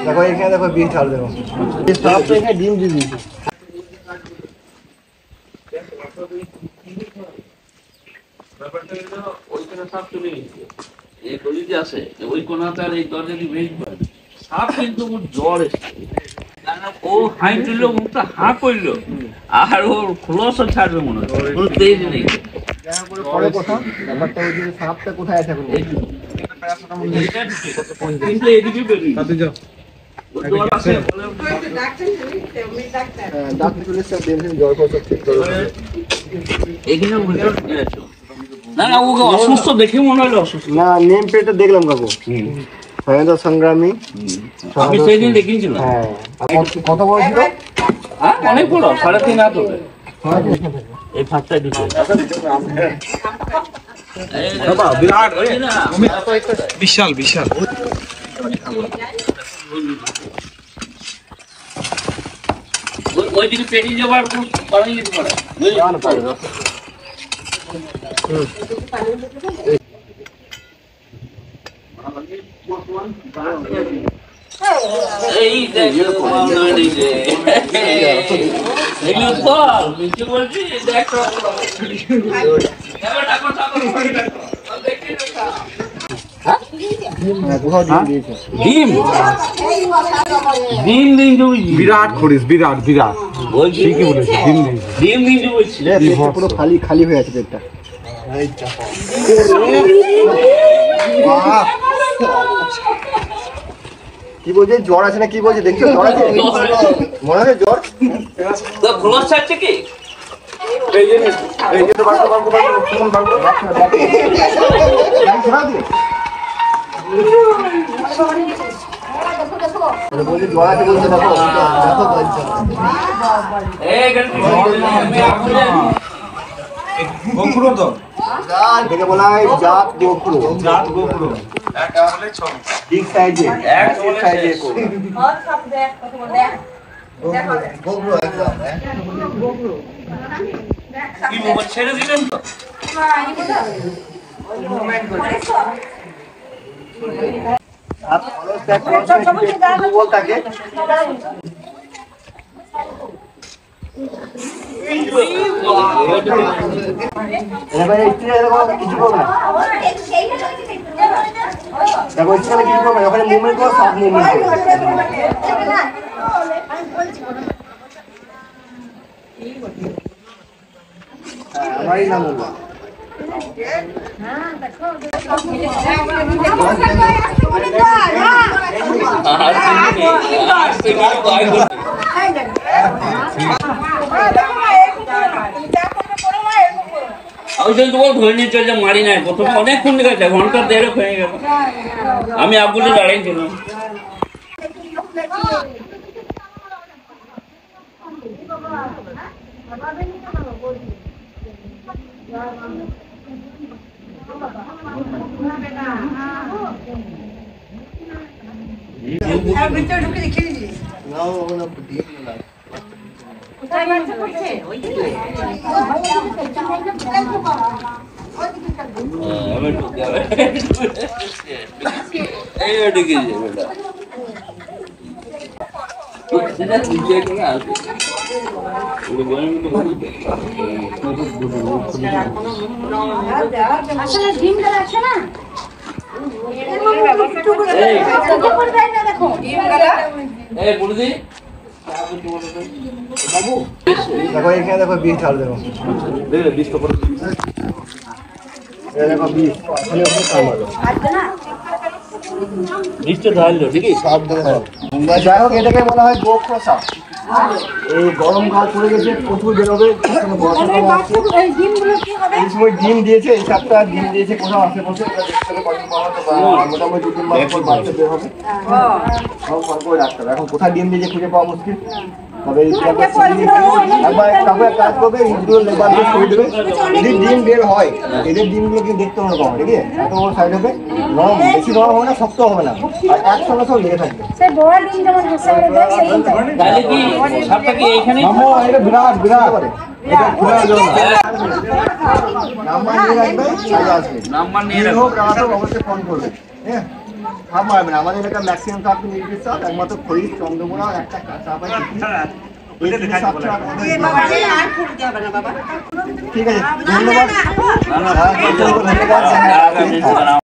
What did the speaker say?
দেখো এখানে দেখো বিষ ঢাল দেবো সব তো এখানে ডিম দিয়ে দিয়েছে ওইখানে সাপ চলে গেছে এই গলিতে আছে ওই কোনাতে আর এই দরজা দিয়ে বেশ পারে সাপ কিন্তু ওর জ্বর এসছে ও হাই তুললো মুখটা হাঁ করলো আর ওর খোলসও ছাড়বে মনে হয় কোনো তেজ নেই পরে কথা ব্যাপারটা ওই যে সাপটা কোথায় আছে এখন কিন্তু এদিকে বেরিয়ে ডাক্তার চলে এসছে দেখছেন জ্বর করছে ঠিক করে এখানে না না ওকে অসুস্থ দেখে মনে হলো অসুস্থ না নেম প্লেটটা দেখলাম কাকু স্বাধীনতা সংগ্রামী আমি সেদিন দেখিয়েছিলাম হ্যাঁ কত বড় ছিল হ্যাঁ অনেক বড় 3.5 হাত হবে এই ফাঁকটায় ঢুকে বিরাট বিশাল বিশাল ওইদিকে পেরিয়ে যাবার পানি যেতে পারে এই বলছি বিরাট খরিস বিরাট বিরাট ঠিকই বলেছি ডিম পুরো খালি খালি হয়ে আছে পেটটা কি বলছে জ্বর আছে না কি বলছে দেখছো জ্বর আছে মনে হয় জ্বর খোলস ছাড়ছে কি বলছে জ্বর আছে বলছে দেখো গোপুরো তো দেখে বলা হয় জাত গোপুরো ঠিক সাইজে এক সাইজে গোপুরো একদম কি মোবাইল ছেড়ে দিলেন তো आप फॉलोअर्स बैक करो बोलता के এবারে ইস্ত্রি দেখো কিছু করবে না দেখো ইস্ত্রি কিছু করবে ওখানে মুভমেন্ট করো সব মুভমেন্ট করো আমারই নাম বলবো ধরে নিয়ে চলছে মারি নাই প্রথমে অনেকক্ষণ গেছে ঘন্টা 1.5 হয়ে গেল আমি আবুলে দাঁড়িয়েছিলাম দেখো এখানে দেখো বিষ ঢাল দেবো দেখো বিষ বৃষ্টি ঢাললো ঠিকই সব দেবো যাই হোক এটাকে বলা হয় গোপ্র সাপ এই গরমকাল পড়ে গেছে প্রচুর বেরোবে এই সময় ডিম দিয়েছে এই সাপটা ডিম দিয়েছে কোথাও আশেপাশে মোটামুটি 2-3 মাস পর বাচ্চা বের হবে সব করে রাখতে হবে এখন কোথায় ডিম দিয়েছে খুঁজে পাওয়া মুশকিল তবে একবার কাজ করবে ইঁদুর লেবার দিয়ে ছড়িয়ে দেবে যদি ডিম বের হয় এদের ডিমগুলো কিন্তু দেখতে অন্যরকম ঠিক আছে এত বড় সাইড হবে নরম বেশি নরম হবে না শক্ত হবে না আর একসঙ্গে সব লেগে থাকবে বিরাট বিরাট এটা খোলার জন্য নাম্বার নিয়ে রাখবেন, কাজে আসবে। নাম্বার নিয়ে নিয়ে রাখো। হোক রাত হোক অবশ্যই ফোন করবেন। হ্যাঁ, ভাব মারবেন। আমাদের এলাকার ম্যাক্সিমাম কাপ নির্দিষ্ট চাপ, একমাত্র খরিদ চন্দ্রমোড়া আর একটা চাপ আছে। এই তিনটে চাপ ছাড়া আমাদের ঠিক আছে, ধন্যবাদ। না, না, হ্যাঁ, ধন্যবাদ। দাঁড়া, দাঁড়া,